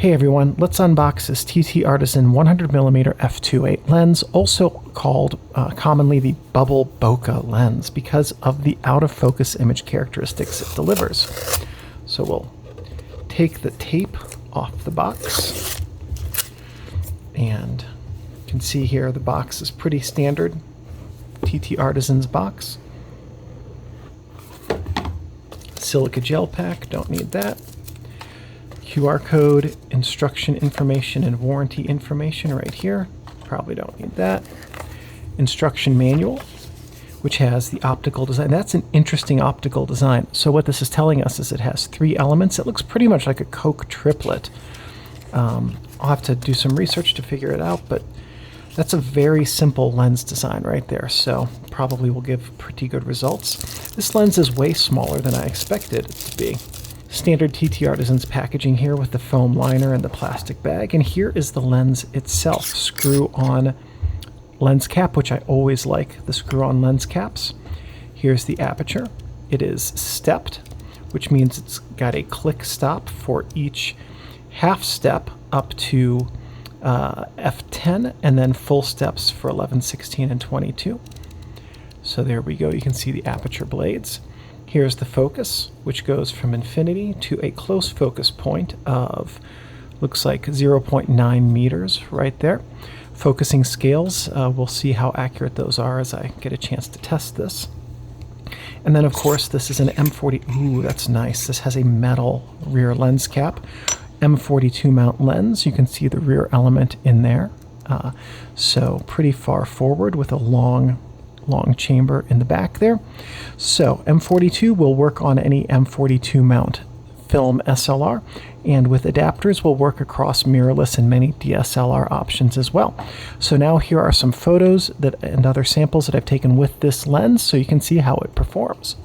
Hey everyone, let's unbox this TTArtisan 100mm f2.8 lens, also called commonly the Bubble Bokeh lens because of the out-of-focus image characteristics it delivers. So we'll take the tape off the box, and you can see here the box is pretty standard TTArtisan's box. Silica gel pack, don't need that. QR code, instruction information, and warranty information right here. Probably don't need that. Instruction manual, which has the optical design. That's an interesting optical design. So what this is telling us is it has 3 elements. It looks pretty much like a Coke triplet. I'll have to do some research to figure it out, but that's a very simple lens design right there. So probably will give pretty good results. This lens is way smaller than I expected it to be. Standard TTArtisan's packaging here with the foam liner and the plastic bag, and here is the lens itself. Screw-on lens cap, which I always like the screw-on lens caps. Here's the aperture. It is stepped, which means it's got a click stop for each half step up to f10, and then full steps for 11, 16, and 22. So there we go. You can see the aperture blades. Here's the focus, which goes from infinity to a close focus point of, looks like 0.9 meters right there. Focusing scales, we'll see how accurate those are as I get a chance to test this. And then of course this is an M40, ooh, that's nice. This has a metal rear lens cap. M42 mount lens, you can see the rear element in there. So pretty far forward with a long chamber in the back there. So M42 will work on any M42 mount film SLR, and with adapters will work across mirrorless and many DSLR options as well. So now here are some photos and other samples that I've taken with this lens so you can see how it performs.